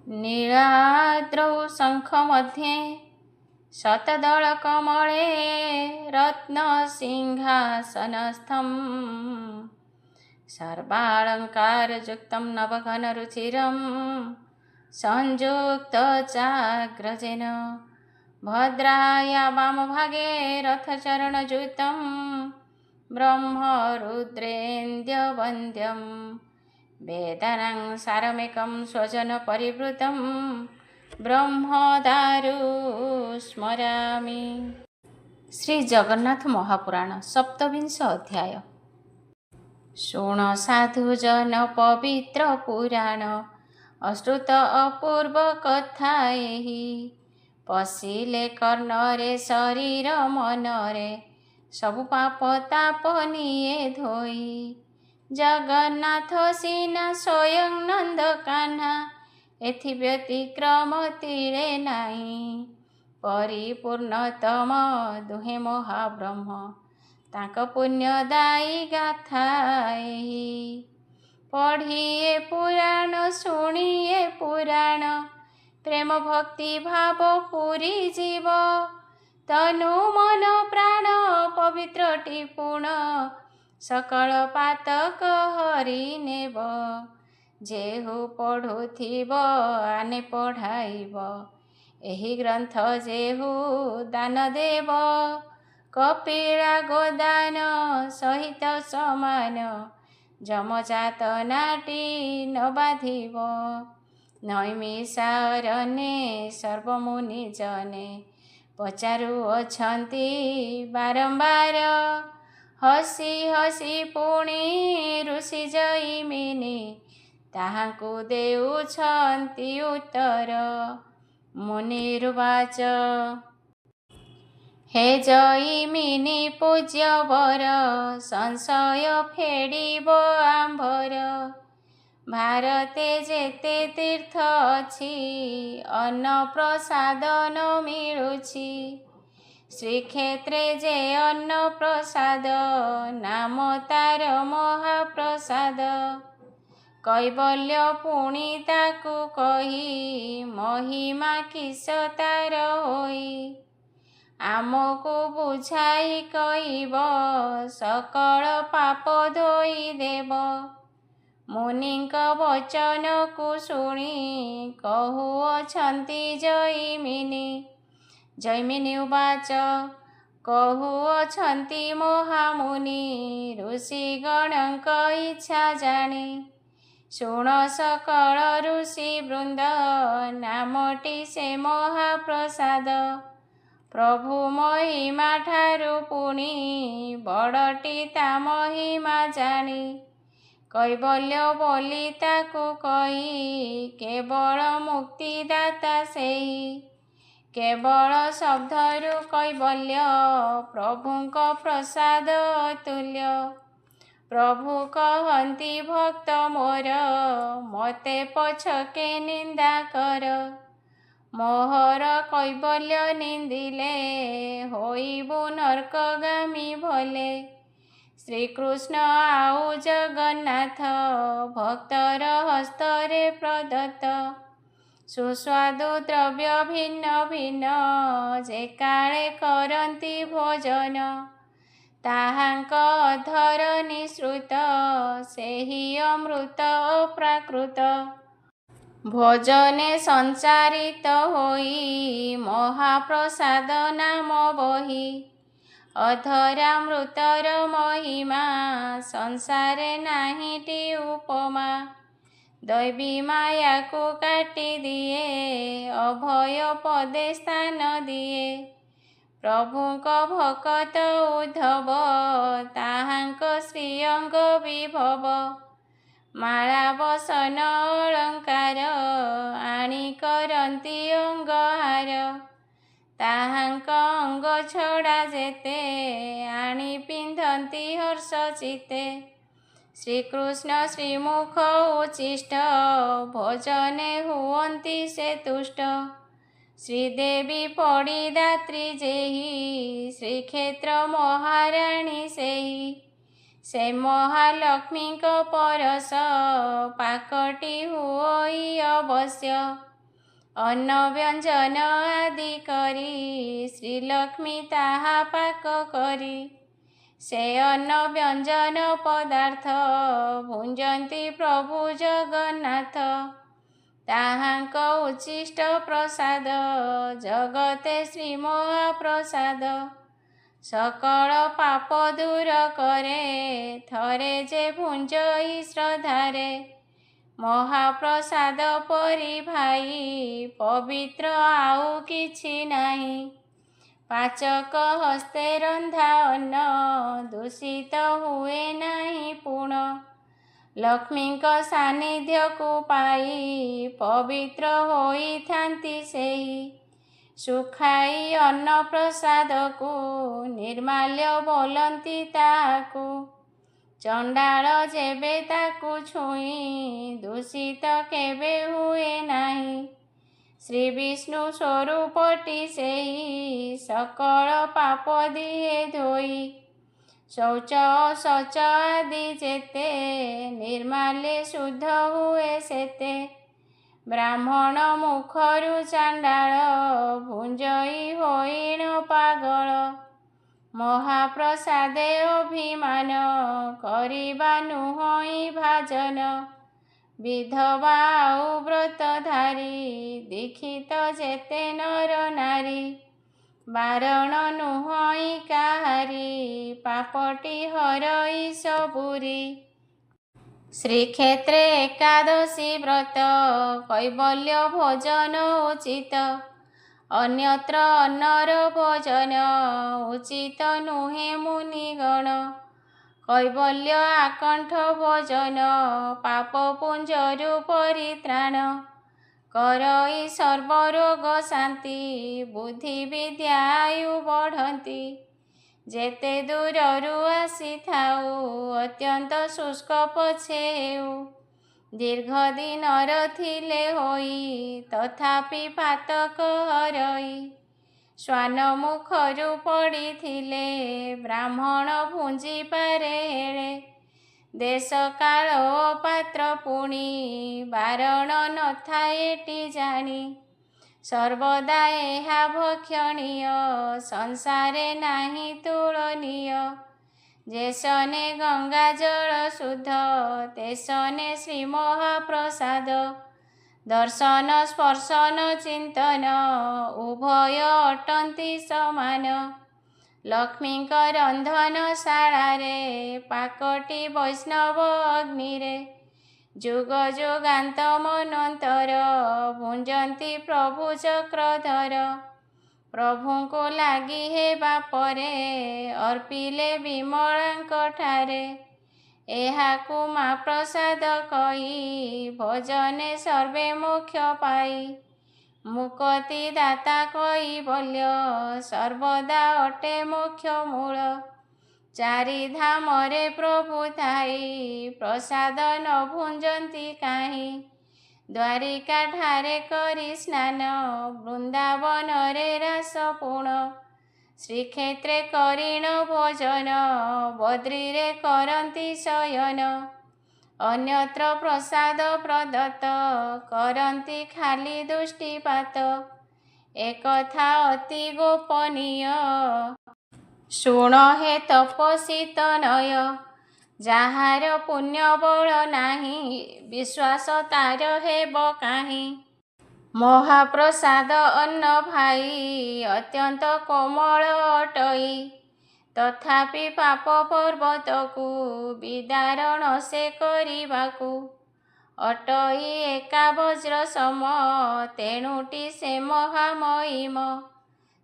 नीलाद्रौ शङ्खमध्ये शतदलकमले रत्नसिंहासनस्थं सर्वालङ्कारयुक्तं नवघनरुचिरं संयुक्तचाग्रजेन भद्राया वामभागे रथचरणयुतं ब्रह्मरुद्रेन्द्रवन्द्यं वेदानां सारमेकं स्वजनपरिवृतं ब्रह्मदारु स्मरामि। श्री जगन्नाथ महापुराण सप्तविंश अध्याय। शुण साधुजन पवित्र पुराण अश्रुत अपूर्व कथा एहि पशिले कर्णरे शरीर मनरे सबु पाप ताप निये धोई जगन्नाथ सीना स्वयं नंद कान्हा एथि व्यतिक्रम तीरे नाही परिपूर्णतम दुहे महाब्रह्म ताक पुण्यदायी गाथा एहि पढ़िए पुराण शुणिए पुराण प्रेम भक्ति भाव पूरी जीव तनु मन प्राण पवित्र टिपुण सकल पातक हरि नेब जेहु पढ़ुथिब आने पढ़ाइब एहि ग्रंथ जेहु दान देव कपिला गोदान सहित समान जमजात नाटी न बाधिब नैमिषारण्ये सर्वमुनि जने पचारुअछन्ति बारंबार हसी हसी पुणी ऋषि जैमिनी ताहाकु देउछन्ति उत्तर मुनिरुवाच हे जैमिनी पूज्यवर संशय फेडिब आंभर भारते जेते तीर्थ अछि अन्न प्रसादन मिलुछि श्रीक्षेत्रे जे अन्न प्रसाद नाम तार महाप्रसाद कैवल्य पुणी ताकु कही महिमा किस तार होई आमको बुझाई कहिब सकल पाप धोई देव मुनिंक वचन को शुणी कहुअछन्ति जैमिनी जैमिनी उवाच कहुअछन्ति महामुनि ऋषिगणଙ୍କ इच्छा जानी शुण सकल ऋषि वृंद नामटी से महाप्रसाद प्रभु महिमा ठारु पुणी बड़टी ता महिमा जानी कैवल्य बोली ताकु कही केवल मुक्तिदाता सेही केवल शब्दरु कैवल्य प्रभुंक प्रसाद अतुल्य प्रभु कहन्ति भक्त मोर मते पछके निंदा कर मोहर कैवल्य निंदिले होइबु नरकगामी भले श्रीकृष्ण आउ जगन्नाथ भक्तर हस्तरे प्रदत्त सुस्वादु द्रव्य भिन्न भिन्न जे काले करन्ति भोजन ताहांक अधर निश्रुत सेहि अमृत प्राकृत भोजने संचारित होई महाप्रसाद नाम बही अधरामृतर महिमा संसारे नाहीटी उपमा दैवी माया को काटी दिए अभय पदे स्थान दिए प्रभुंक भकत उद्धव ताहांक श्रीअंग विभव माला बसन अलंकार आणी करन्ति अंगहार ताहांक अंग छड़ा जेते आणी पिंधन्ति हर्ष चिते श्रीकृष्ण श्रीमुख उचिष्ट भोजने हुअन्ति से तुष्ट श्रीदेवी पड़िदात्री जेहि श्रीक्षेत्र महाराणी सेहि से महालक्ष्मी को परस पाकटी हुई अवश्य ଅନ୍ନ ବ୍ୟଞ୍ଜନ ଆଦି କରି ଶ୍ରୀଲକ୍ଷ୍ମୀ ତାହା ପାକ କରି ସେ ଅନ୍ନ ବ୍ୟଞ୍ଜନ ପଦାର୍ଥ ଭୁଞ୍ଜନ୍ତି ପ୍ରଭୁ ଜଗନ୍ନାଥ। ତାହାଙ୍କ ଉଚ୍ଛିଷ୍ଟ ପ୍ରସାଦ ଜଗତେ ଶ୍ରୀ ମହାପ୍ରସାଦ। ସକଳ ପାପ ଦୂର କରେ ଥରେ ଯେ ଭୁଞ୍ଜଇ ଶ୍ରଦ୍ଧାରେ। ମହାପ୍ରସାଦ ପରି ଭାଇ ପବିତ୍ର ଆଉ କିଛି ନାହିଁ। ପାଚକ ହସ୍ତେ ରନ୍ଧା ଅନ୍ନ ଦୂଷିତ ହୁଏ ନାହିଁ ପୁଣ। ଲକ୍ଷ୍ମୀଙ୍କ ସାନ୍ନିଧ୍ୟକୁ ପାଇ ପବିତ୍ର ହୋଇଥାନ୍ତି ସେହି। ସୁଖାଇ ଅନ୍ନ ପ୍ରସାଦକୁ ନିର୍ମାଲ୍ୟ ବୋଲନ୍ତି ତାହାକୁ। ଚଣ୍ଡାଳ ଯେବେ ତାକୁ ଛୁଇଁ ଦୂଷିତ କେବେ ହୁଏ ନାହିଁ। ଶ୍ରୀ ବିଷ୍ଣୁ ସ୍ୱରୂପଟି ସେହି ସକଳ ପାପ ଦିଏ ଧୋଇ। ଶୌଚ ଅଶୌଚ ଆଦି ଯେତେ ନିର୍ମାଲ୍ୟ ଶୁଦ୍ଧ ହୁଏ ସେତେ। ବ୍ରାହ୍ମଣ ମୁଖରୁ ଚାଣ୍ଡାଳ ଭୁଞ୍ଜଇ ହୋଇଣ ପାଗଳ। ମହାପ୍ରସାଦେ ଅଭିମାନ କରିବା ନୁହଁଇ ଭାଜନ। ବିଧବା ଆଉ ବ୍ରତଧାରୀ ଦୀକ୍ଷିତ ଯେତେ ନର ନାରୀ। ବାରଣ ନୁହଁଇ କାହାରି ପାପଟି ହରଇ ସବୁରି। ଶ୍ରୀକ୍ଷେତ୍ରେ ଏକାଦଶୀ ବ୍ରତ କୈବଲ୍ୟ ଭୋଜନ ଉଚିତ। ଅନ୍ୟତ୍ର ଅନ୍ନର ଭୋଜନ ଉଚିତ ନୁହେଁ ମୁନିଗଣ। କୈବଲ୍ୟ ଆକଣ୍ଠ ଭୋଜନ ପାପ ପୁଞ୍ଜରୁ ପରିତ୍ରାଣ। କରଇ ସର୍ବରୋଗ ଶାନ୍ତି ବୁଦ୍ଧି ବିଦ୍ୟା ଆୟୁ ବଢ଼ନ୍ତି। ଯେତେ ଦୂରରୁ ଆସିଥାଉ ଅତ୍ୟନ୍ତ ଶୁଷ୍କ ପଛେ ହେଉ। ଦୀର୍ଘ ଦିନର ଥିଲେ ହୋଇ ତଥାପି ପାତକ ହରଇ। ଶ୍ୱାନ ମୁଖରୁ ପଡ଼ିଥିଲେ ବ୍ରାହ୍ମଣ ଭୁଞ୍ଜି ପାରେ ହେଳେ। ଦେଶ କାଳ ପାତ୍ର ପୁଣି ବାରଣ ନଥାଏ ଏଟି ଜାଣି। ସର୍ବଦା ଏହା ଭକ୍ଷଣୀୟ ସଂସାରେ ନାହିଁ ତୁଳନୀୟ। ଯେସନେ ଗଙ୍ଗା ଜଳ ଶୁଦ୍ଧ ତେସନେ ଶ୍ରୀ ମହାପ୍ରସାଦ। ଦର୍ଶନ ସ୍ପର୍ଶନ ଚିନ୍ତନ ଉଭୟ ଅଟନ୍ତି ସମାନ। ଲକ୍ଷ୍ମୀଙ୍କ ରନ୍ଧନଶାଳାରେ ପାକଟି ବୈଷ୍ଣବ ଅଗ୍ନିରେ। ଯୁଗ ଯୁଗାନ୍ତ ମନ୍ୱନ୍ତର ଭୁଞ୍ଜନ୍ତି ପ୍ରଭୁ ଚକ୍ରଧର। ପ୍ରଭୁଙ୍କୁ ଲାଗି ହେବା ପରେ ଅର୍ପିଲେ ବିମଳାଙ୍କଠାରେ। ଏହାକୁ ମା ପ୍ରସାଦ କହି ଭଜନେ ସର୍ବେ ମୋକ୍ଷ ପାଇ। ମୁକତି ଦାତା କୈବଲ୍ୟ ସର୍ବଦା ଅଟେ ମୋକ୍ଷ ମୂଳ। ଚାରି ଧାମରେ ପ୍ରଭୁ ଥାଇ ପ୍ରସାଦ ନ ଭୁଞ୍ଜନ୍ତି କାହିଁ। ଦ୍ୱାରିକା ଠାରେ କରି ସ୍ନାନ ବୃନ୍ଦାବନରେ ରାସ ପୁଣ। ଶ୍ରୀକ୍ଷେତ୍ରେ କରିଣ ଭୋଜନ ବଦ୍ରିରେ କରନ୍ତି ଶୟନ। ଅନ୍ୟତ୍ର ପ୍ରସାଦ ପ୍ରଦତ୍ତ କରନ୍ତି ଖାଲି ଦୃଷ୍ଟିପାତ। ଏକଥା ଅତି ଗୋପନୀୟ ଶୁଣ ହେ ତପସ୍ୱୀ ତନୟ। ଯାହାର ପୁଣ୍ୟ ବଳ ନାହିଁ ବିଶ୍ୱାସ ତାର ହେବ କାହିଁ। ମହାପ୍ରସାଦ ଅନ୍ନ ଭାଇ ଅତ୍ୟନ୍ତ କୋମଳ ଅଟଇ। ତଥାପି ପାପ ପର୍ବତକୁ ବିଦାରଣ ସେ କରିବାକୁ। ଅଟଇ ଏକା ବଜ୍ର ସମ ତେଣୁଟି ସେ ମହାମହିମ।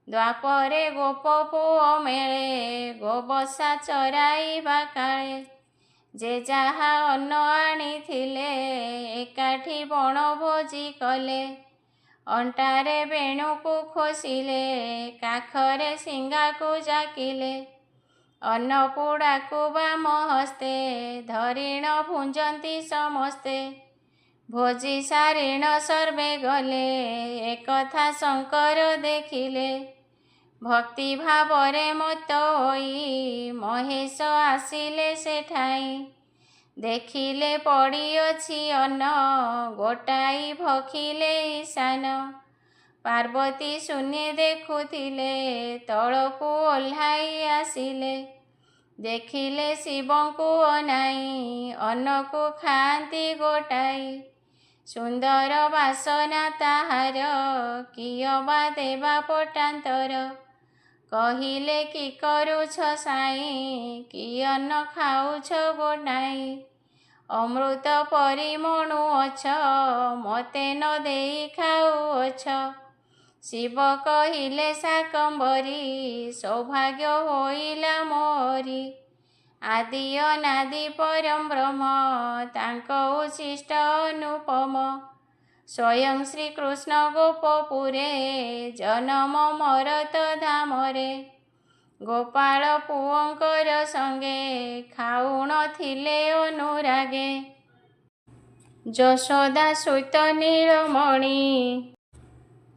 ଦ୍ୱାପରେ ଗୋପ ପୁଅ ମେଳେ ଗୋବସା ଚରାଇବା କାଳେ। ଯେ ଯାହା ଅନ୍ନ ଆଣିଥିଲେ ଏକାଠି ବଣଭୋଜି କଲେ। ଅଣ୍ଟାରେ ବେଣୁକୁ ଖୋସିଲେ କାଖରେ ଶିଙ୍ଗାକୁ ଜାକିଲେ। ଅନ୍ନପୁଡ଼ାକୁ ବାମ ହସ୍ତେ ଧରିଣ ଭୁଞ୍ଜନ୍ତି ସମସ୍ତେ। ଭୋଜି ସାରିଣ ସର୍ବେ ଗଲେ ଏକଥା ଶଙ୍କର ଦେଖିଲେ। ଭକ୍ତି ଭାବରେ ମତ୍ତ ହୋଇ ମହେଶ ଆସିଲେ ସେଠାଇଁ। ଦେଖିଲେ ପଡ଼ିଅଛି ଅନ୍ନ, ଗୋଟାଇ ଭଖିଲେ ଈଶାନ। ପାର୍ବତୀ ଶୂନ୍ୟେ ଦେଖୁଥିଲେ, ତଳକୁ ଓହ୍ଲାଇ ଆସିଲେ। ଦେଖିଲେ ଶିବଙ୍କୁ ଅନାଇ, ଅନ୍ନକୁ ଖାଆନ୍ତି ଗୋଟାଇ। ସୁନ୍ଦର ବାସନା ତାହାର, କିଅ ବା ଦେବା ପଟାନ୍ତର। କହିଲେ କି କରୁଛ ସାଇଁ, କି ଅନ୍ନ ଖାଉଛ ଗୋଟାଇ। ଅମୃତ ପରି ମଣୁଅଛ, ମତେ ନ ଦେଇ ଖାଉଅଛ। ଶିବ କହିଲେ ଶାକମ୍ଭରୀ, ସୌଭାଗ୍ୟ ହୋଇଲା ମୋରି। ଆଦି ଅନାଦି ପରଂ ବ୍ରହ୍ମ, ତାଙ୍କ ଉଚ୍ଛିଷ୍ଟ ଅନୁପମ। ସ୍ୱୟଂ ଶ୍ରୀକୃଷ୍ଣ ଗୋପପୁରେ, ଜନମ ମରତ ଧାମରେ। ଗୋପାଳ ପୁଅଙ୍କର ସଙ୍ଗେ, ଖାଉନଥିଲେ ଅନୁରାଗେ। ଯଶୋଦା ସହିତ ନୀଳମଣି,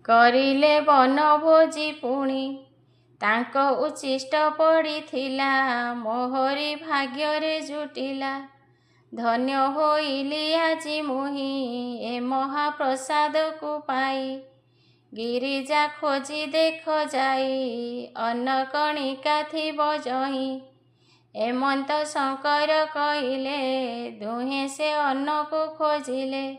କରିଲେ ବନଭୋଜି ପୁଣି। ତାଙ୍କ ଉଚ୍ଛିଷ୍ଟ ପଡ଼ିଥିଲା, ମୋହରି ଭାଗ୍ୟରେ ଜୁଟିଲା। ଧନ୍ୟ ହୋଇଲି ଆଜି ମୁହିଁ, ଏ ମହାପ୍ରସାଦକୁ ପାଇ। ଗିରିଜା ଖୋଜି ଦେଖ ଯାଇ, ଅନ୍ନ କଣିକା ଥିବ ଯହିଁ। ଏମନ୍ତ ଶଙ୍କର କହିଲେ, ଦୁହେଁ ସେ ଅନ୍ନକୁ ଖୋଜିଲେ।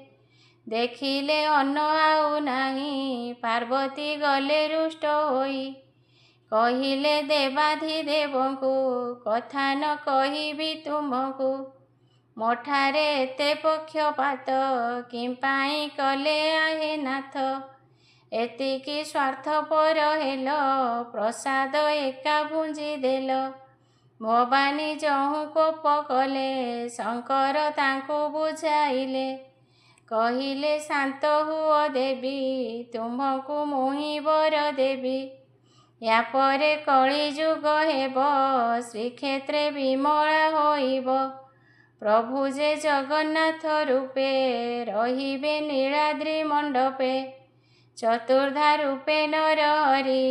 ଦେଖିଲେ ଅନ୍ନ ଆଉ ନାହିଁ, ପାର୍ବତୀ ଗଲେ ରୁଷ୍ଟ ହୋଇ। କହିଲେ ଦେବାଧିଦେବଙ୍କୁ, କଥା ନ କହିବି ତୁମକୁ। ମୋଠାରେ ଏତେ ପକ୍ଷପାତ, କିମ୍ପାଇଁ କଲେ ଆହେ ନାଥ। ଏତିକି ସ୍ୱାର୍ଥପର ହେଲ, ପ୍ରସାଦ ଏକା ଭୁଞ୍ଜିଦେଲ। ଭବାନୀ ଯହୁଁ କୋପ କଲେ, ଶଙ୍କର ତାଙ୍କୁ ବୁଝାଇଲେ। କହିଲେ ଶାନ୍ତ ହୁଅ ଦେବୀ, ତୁମ୍ଭଙ୍କୁ ମୁହିଁ ବର ଦେବି। ୟାପରେ କଳିଯୁଗ ହେବ, ଶ୍ରୀକ୍ଷେତ୍ରେ ବିମଳା ହୋଇବ। ପ୍ରଭୁ ଯେ ଜଗନ୍ନାଥ ରୂପେ, ରହିବେ ନୀଳାଦ୍ରି ମଣ୍ଡପେ। ଚତୁର୍ଦ୍ଧା ରୂପେ ନରହରି,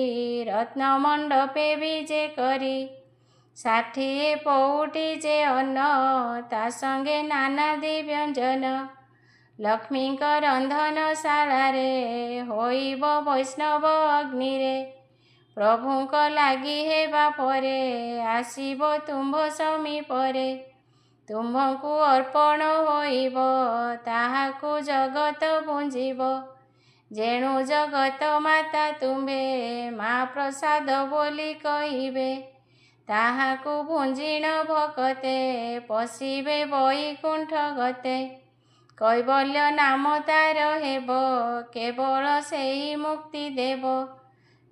ରତ୍ନ ମଣ୍ଡପେ ବିଜେ କରି। 60 ପଉଟି ଯେ ଅନ୍ନ, ତା ସଙ୍ଗେ ନାନାଦି ବ୍ୟଞ୍ଜନ। ଲକ୍ଷ୍ମୀଙ୍କ ରନ୍ଧନଶାଳାରେ, ହୋଇବ ବୈଷ୍ଣବ ଅଗ୍ନିରେ। ପ୍ରଭୁଙ୍କ ଲାଗି ହେବା ପରେ, ଆସିବ ତୁମ୍ଭ ସମୀପରେ। ତୁମ୍ଭଙ୍କୁ ଅର୍ପଣ ହୋଇବ, ତାହାକୁ ଜଗତ ଭୁଞ୍ଜିବ। ଯେଣୁ ଜଗତ ମାତା ତୁମ୍ଭେ, ମା ପ୍ରସାଦ ବୋଲି କହିବେ। ତାହାକୁ ଭୁଞ୍ଜିଣ ଭକତେ, ପଶିବେ ବୈକୁଣ୍ଠ ଗତେ। କୈବଲ୍ୟ ନାମ ତାର ହେବ, କେବଳ ସେହି ମୁକ୍ତି ଦେବ।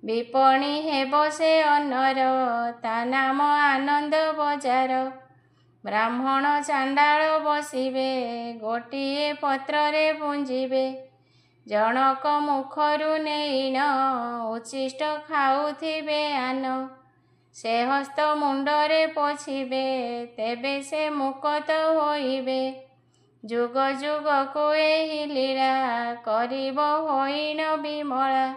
ବିପଣି ହେବ ସେ ଅନ୍ନର, ତା ନାମ ଆନନ୍ଦ ବଜାର। ବ୍ରାହ୍ମଣ ଚାଣ୍ଡାଳ ବସିବେ, ଗୋଟିଏ ପତ୍ରରେ ଭୁଞ୍ଜିବେ। ଜଣକ ମୁଖରୁ ନେଇନ, ଉଚ୍ଛିଷ୍ଟ ଖାଉଥିବେ ଆନ। ସେ ହସ୍ତ ମୁଣ୍ଡରେ ପୋଛିବେ, ତେବେ ସେ ମୁକ୍ତ ହୋଇବେ। ଯୁଗ ଯୁଗକୁ ଏହି ଲୀଳା, କରିବ ହୋଇନ ବିମଳା।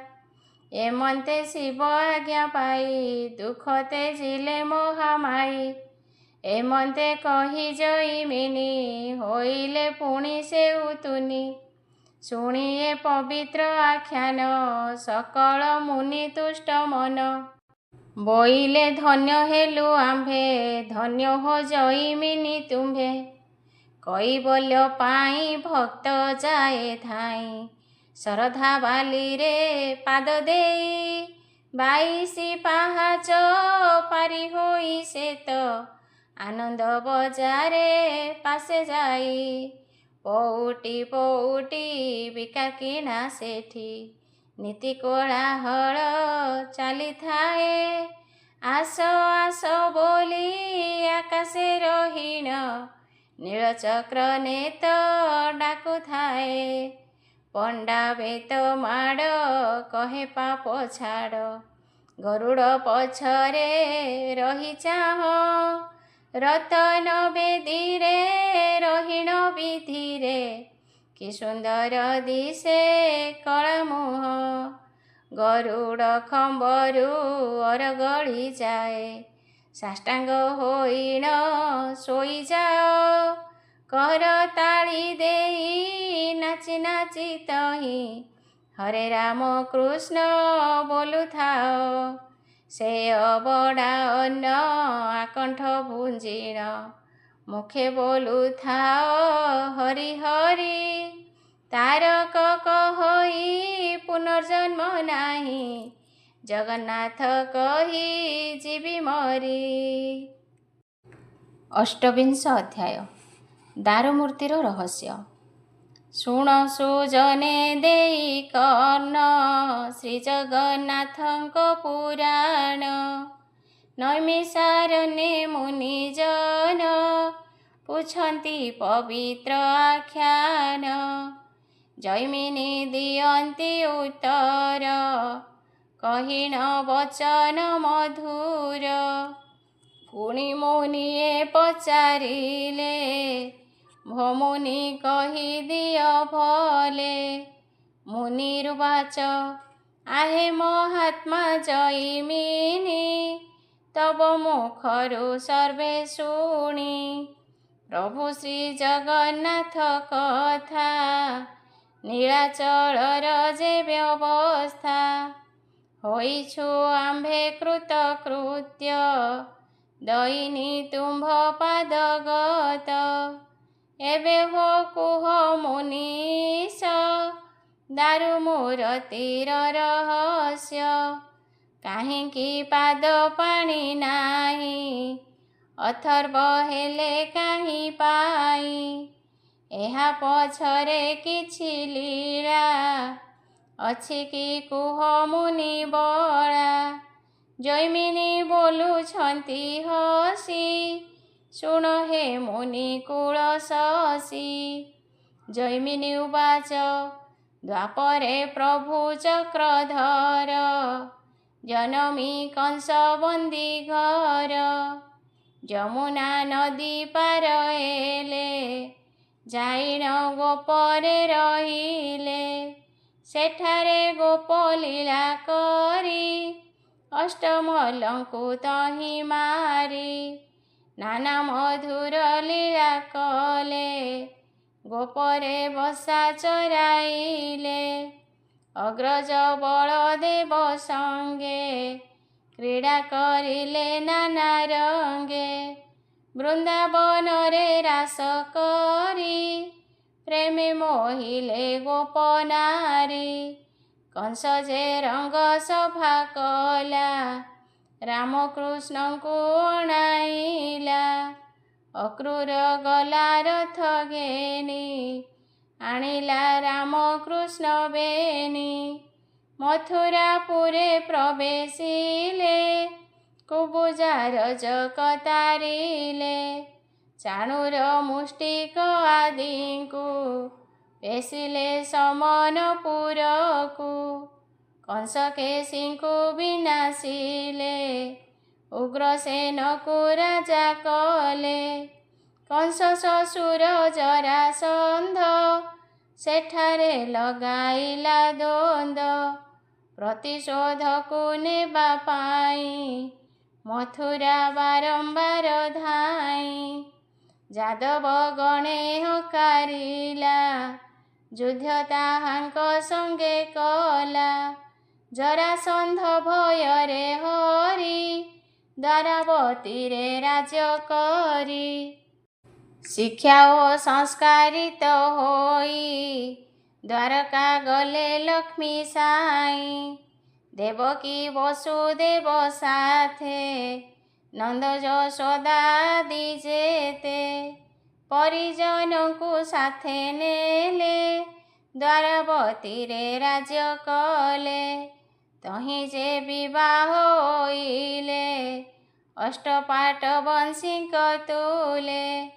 ଏମନ୍ତେ ଶିବ ଆଜ୍ଞା ପାଇ, ଦୁଃଖ ତେଜିଲେ ମହାମାଇ। ଏମନ୍ତେ କହି ଜଇମିନି, ହୋଇଲେ ପୁଣି ସେଉ ତୁନି। ଶୁଣି ଏ ପବିତ୍ର ଆଖ୍ୟାନ, ସକଳ ମୁନି ତୁଷ୍ଟ ମନ। ବୋଇଲେ ଧନ୍ୟ ହେଲୁ ଆମ୍ଭେ, ଧନ୍ୟ ହୋ ଜଇମିନି ତୁମ୍ଭେ। କୈବଲ୍ୟ ପାଇଁ ଭକ୍ତ ଯାଏ ଧାଇଁ, ଶରଧା ବାଲିରେ ପାଦ ଦେଇ। 22 ପାହାଚ ପାରି ହୋଇ ସେ ତ, ଆନନ୍ଦ ବଜାରେ ପାଶେ ଯାଇ। ପଉଟି ପଉଟି ବିକା କିଣା ସେଠି, ନୀତି କୋଳାହଳ ଚାଲିଥାଏ। ଆସ ଆସ ବୋଲି ଆକାଶେ ରହିଣ, ନୀଳଚକ୍ର ନେତ ଡାକୁଥାଏ। ପଣ୍ଡା ବେତ ମାଡ଼, କହେ ପାପ ଛାଡ଼। ଗରୁଡ଼ ପଛରେ ରହି ଚାହଁ, ରତନ ବେଦୀରେ ରହିଣ ବିଧିରେ। କି ସୁନ୍ଦର ଦିଶେ କଳା ମୁହଁ, ଗରୁଡ଼ ଖମ୍ବରୁ ଅରଗଳି ଯାଏ। ସାଷ୍ଟାଙ୍ଗ ହୋଇଣ ଶୋଇଯାଅ, କରତାଳି ଦେଇ ନାଚି ନାଚି ତହିଁ ହରେ ରାମ କୃଷ୍ଣ ବୋଲୁଥାଅ। ସେ ଅବଡ଼ା ଅନ୍ନ ଆକଣ୍ଠ ପୁଞ୍ଜିଣ ମୁଖେ ବୋଲୁଥାଅ ହରି ହରି। ତାରକ କହି ପୁନର୍ଜନ୍ମ ନାହିଁ ଜଗନ୍ନାଥ କହି ଯିବି ମରି। ଅଷ୍ଟବିଂଶ ଅଧ୍ୟାୟ ଦାରୁମୂର୍ତ୍ତିର ରହସ୍ୟ। ଶୁଣ ସୁଜନେ ଦେଇ କର୍ଣ୍ଣ ଶ୍ରୀଜଗନ୍ନାଥଙ୍କ ପୁରାଣ। ନୈମିଷାରଣ୍ୟେ ମୁନିଜନ ପୁଛନ୍ତି ପବିତ୍ର ଆଖ୍ୟାନ। ଜୈମିନୀ ଦିଅନ୍ତି ଉତ୍ତର କହିଣ ବଚନ ମଧୁର। ପୁଣି ମୁନିଏ ପଚାରିଲେ ଭୋମୁନି କହିଦିଅ ଭଲେ। ମୁନିରୁବାଚ ଆହେ ମହାତ୍ମା ଜୈମିନୀ ତବ ମୁଖରୁ ସର୍ବେ ଶୁଣି। ପ୍ରଭୁ ଶ୍ରୀ ଜଗନ୍ନାଥ କଥା ନୀଳାଚଳର ଯେ ବ୍ୟବସ୍ଥା। ହୋଇଛୁ ଆମ୍ଭେ କୃତକୃତ୍ୟ ଦଇନି ତୁମ୍ଭ ପାଦଗତ। ଏବେ ହୋ କୁହ ମୁନୀଶ ଦାରୁମୂରତିର ରହସ୍ୟ। କାହିଁକି ପାଦ ପାଣି ନାହିଁ ଅଥର୍ବ ହେଲେ କାହିଁ ପାଇ। ଏହା ପଛରେ କିଛି ଲୀଳା ଅଛି କି କୁହ ମୁନି ବଳା। ଜୈମିନୀ ବୋଲୁଛନ୍ତି ହସି ଶୁଣ ହେ ମୁନି କୁଳ ଶଶୀ। ଜୈମିନୀ ଉବାଚ ଦ୍ୱାପରେ ପ୍ରଭୁ ଚକ୍ରଧର ଜନମୀ କଂସ ବନ୍ଦୀ ଘର। ଯମୁନା ନଦୀ ପାର ହେଲେ ଯାଇଣ ଗୋପରେ ରହିଲେ। ସେଠାରେ ଗୋପ ଲୀଳା କରି ଅଷ୍ଟମଲ୍ଲଙ୍କୁ ତହିଁ ମାରି। ନାନା ମଧୁର ଲୀଳା କଲେ ଗୋପରେ ବସା ଚରାଇଲେ। ଅଗ୍ରଜ ବଳଦେବ ସଙ୍ଗେ କ୍ରୀଡ଼ା କରିଲେ ନାନା ରଙ୍ଗେ। ବୃନ୍ଦାବନରେ ରାସ କରି ପ୍ରେମେ ମୋହିଲେ ଗୋପ ନାରୀ। କଂସ ଯେ ରଙ୍ଗ ସଭା କଲା ରାମକୃଷ୍ଣଙ୍କୁ ଅଣାଇଲା। ଅକ୍ରୂର ଗଲା ରଥ ଘେନି ଆଣିଲା ରାମକୃଷ୍ଣ ବେନି। ମଥୁରାପୁରେ ପ୍ରବେଶିଲେ କୁବୁଜାରଜ କତାରିଲେ। ଚାଣୁର ମୁଷ୍ଟିକ ଆଦିଙ୍କୁ ପେଶିଲେ ସମନପୁରକୁ। କଂସ କେଶୀଙ୍କୁ ବିନାଶିଲେ ଉଗ୍ରସେନକୁ ରାଜା କଲେ। କଂସ ଶ୍ୱଶୁର ଜରାସନ୍ଧ ସେଠାରେ ଲଗାଇଲା ଦ୍ୱନ୍ଦ୍ୱ। ପ୍ରତିଶୋଧକୁ ନେବା ପାଇଁ ମଥୁରା ବାରମ୍ବାର ଧାଇଁ। ଯାଦବ ଗଣେ ହକାରିଲା ଯୁଦ୍ଧ ତାହାଙ୍କ ସଙ୍ଗେ କଲା। ଜରାସନ୍ଧ ଭୟରେ ହରି ଦ୍ୱାରାବତୀରେ ରାଜ୍ୟ କରି। ଶିକ୍ଷା ଓ ସଂସ୍କାରିତ ହୋଇ ଦ୍ୱାରକା ଗଲେ ଲକ୍ଷ୍ମୀ ସାଇ। ଦେବକୀ ବସୁଦେବ ସାଥେ ନନ୍ଦ ଯଶୋଦା ଆଦି ଯେତେ ପରିଜନଙ୍କୁ ସାଥେ ନେଲେ। ଦ୍ୱାରାବତୀରେ ରାଜ୍ୟ କଲେ ତହିଁ ଯେ ବିବାହ ହୋଇଲେ ଅଷ୍ଟପାଟ ବଂଶୀଙ୍କ ତୁଲେ।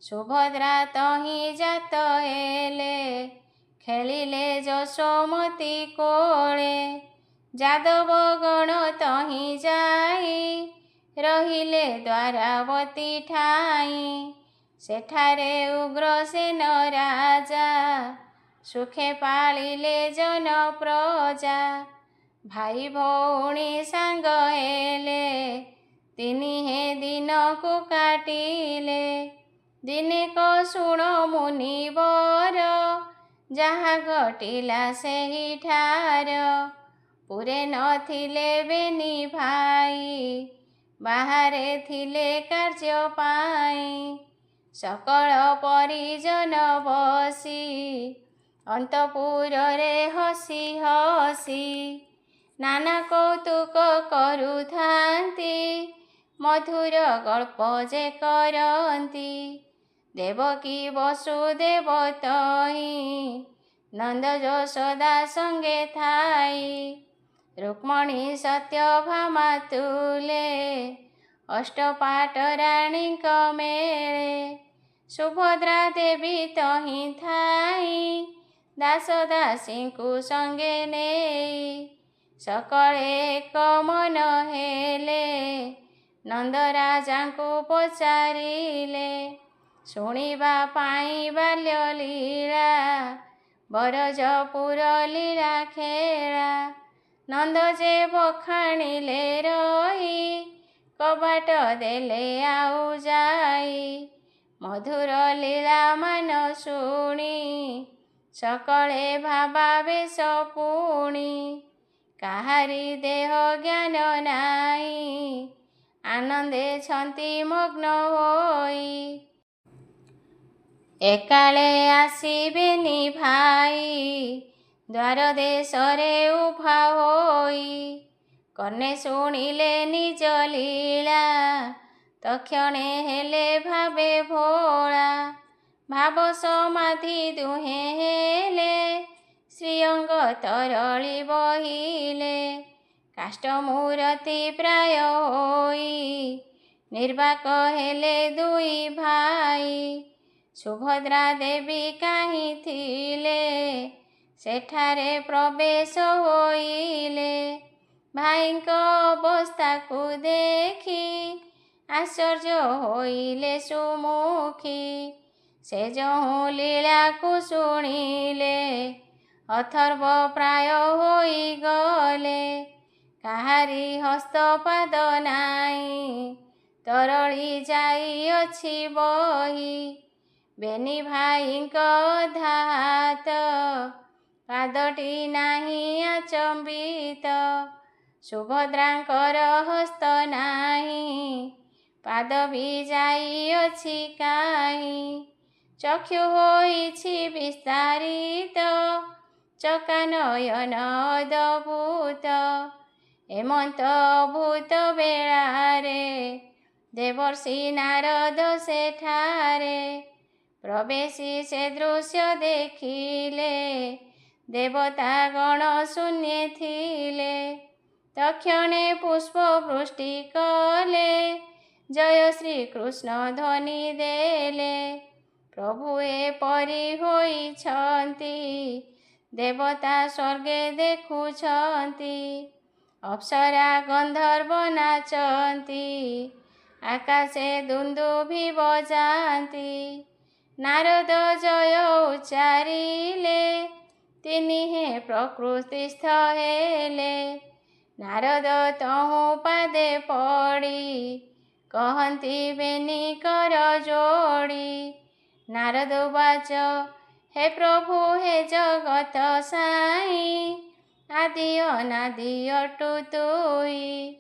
ସୁଭଦ୍ରା ତହିଁ ଜାତ ହେଲେ ଖେଳିଲେ ଯଶୋମତୀ କୋଳେ। ଯାଦବ ଗଣ ତହିଁ ଯାଇ ରହିଲେ ଦ୍ୱାରାବତୀ ଠାଇଁ। ସେଠାରେ ଉଗ୍ରସେନ ରାଜା ସୁଖେ ପାଳିଲେ ଜନ ପ୍ରଜା। ଭାଇ ଭଉଣୀ ସାଙ୍ଗ ହେଲେ ତିନିହେ ଦିନକୁ କାଟିଲେ। ଦିନେକ ଶୁଣ ମୁନିବର, ଯାହା ଘଟିଲା ସେହିଠାର। ପୁରେ ନଥିଲେ ବେନି ଭାଇ, ବାହାରେ ଥିଲେ କାର୍ଯ୍ୟ ପାଇଁ। ସକଳ ପରିଜନ ବସି, ଅନ୍ତଃପୁରରେ ହସି ହସି, ନାନା କୌତୁକ କରୁଥାନ୍ତି, ମଧୁର ଗଳ୍ପ ଯେ କରନ୍ତି। ଦେବକୀ ବସୁଦେବ ତହିଁ, ନନ୍ଦ ଯଶୋଦା ସଙ୍ଗେ ଥାଇ। ରୁକ୍ମଣୀ ସତ୍ୟଭାମା ତୁଲେ, ଅଷ୍ଟପାଟ ରାଣୀଙ୍କ ମେଳେ। ସୁଭଦ୍ରା ଦେବୀ ତହିଁ ଥାଇ, ଦାସ ଦାସୀଙ୍କୁ ସଙ୍ଗେ ନେଇ। ସକଳେ ଏକ ମନ ହେଲେ, ନନ୍ଦରାଜାଙ୍କୁ ପଚାରିଲେ। ଶୁଣିବା ପାଇଁ ବାଲ୍ୟ ଲୀଳା, ବରଜପୁର ଲୀଳା ଖେଳା। ନନ୍ଦ ଯେ ବଖାଣିଲେ ରହି, କବାଟ ଦେଲେ ଆଉ ଯାଇ। ମଧୁର ଲୀଳା ମାନ ଶୁଣି, ସକଳେ ଭାବାବେଶ ପୁଣି। କାହାରି ଦେହ ଜ୍ଞାନ ନାହିଁ, ଆନନ୍ଦେ ଛନ୍ତି ମଗ୍ନ ହୋଇ। ଏକାଳେ ଆସିବେନି ଭାଇ, ଦ୍ୱାର ଦେଶରେ ଉଭା ହୋଇ। କର୍ଣ୍ଣେ ଶୁଣିଲେ ନିଜ ଲୀଳା, ତକ୍ଷଣେ ହେଲେ ଭାବେ ଭୋଳା। ଭାବ ସମାଧି ଦୁହେଁ ହେଲେ, ଶ୍ରୀଅଙ୍ଗ ତରଳି ବହିଲେ। କାଷ୍ଠ ମୂରତି ପ୍ରାୟ ହୋଇ, ନିର୍ବାକ ହେଲେ ଦୁଇ ଭାଇ। ସୁଭଦ୍ରା ଦେବୀ କାହିଁ ଥିଲେ, ସେଠାରେ ପ୍ରବେଶ ହୋଇଲେ। ଭାଇଙ୍କ ଅବସ୍ଥାକୁ ଦେଖି, ଆଶ୍ଚର୍ଯ୍ୟ ହୋଇଲେ ସୁମୁଖୀ। ସେ ଯହୁଁ ଲୀଳାକୁ ଶୁଣିଲେ, ଅଥର୍ବ ପ୍ରାୟ ହୋଇଗଲେ। କାହାରି ହସ୍ତପାଦ ନାହିଁ, ତରଳି ଯାଇଅଛି ବହି। ବେନି ଭାଇଙ୍କ ଅଧା ହାତ, ପାଦଟି ନାହିଁ ଆଚମ୍ବିତ। ସୁଭଦ୍ରାଙ୍କର ହସ୍ତ ନାହିଁ, ପାଦ ବି ଯାଇଅଛି କାହିଁ। ଚକ୍ଷୁ ହୋଇଛି ବିସ୍ତାରିତ, ଚକା ନୟନ ଅଦ୍ଭୁତ। ଏମନ୍ତ ଅଭୂତ ବେଳାରେ, ଦେବର୍ଷି ନାରଦ ସେଠାରେ। ପ୍ରବେଶି ସେ ଦୃଶ୍ୟ ଦେଖିଲେ, ଦେବତା ଗଣ ଶୂନ୍ୟେ ଥିଲେ। ତକ୍ଷଣେ ପୁଷ୍ପ ବୃଷ୍ଟି କଲେ, ଜୟ ଶ୍ରୀକୃଷ୍ଣ ଧ୍ୱନି ଦେଲେ। ପ୍ରଭୁ ଏପରି ହୋଇଛନ୍ତି, ଦେବତା ସ୍ୱର୍ଗେ ଦେଖୁଛନ୍ତି। ଅପ୍ସରା ଗନ୍ଧର୍ବ ନାଚନ୍ତି, ଆକାଶେ ଦୁନ୍ଦୁଭି ବଜାନ୍ତି। ନାରଦ ଜୟ ଉଚ୍ଚାରିଲେ, ତିନିହେଁ ପ୍ରକୃତିସ୍ଥ ହେଲେ। ନାରଦ ତହୁଁ ପାଦେ ପଡ଼ି, କହନ୍ତି ବେନି କର ଯୋଡ଼ି। ନାରଦ ବାଚ, ହେ ପ୍ରଭୁ ହେ ଜଗତ ସାଇ, ଆଦି ଅନାଦି ଅଟୁ ତୁଇ।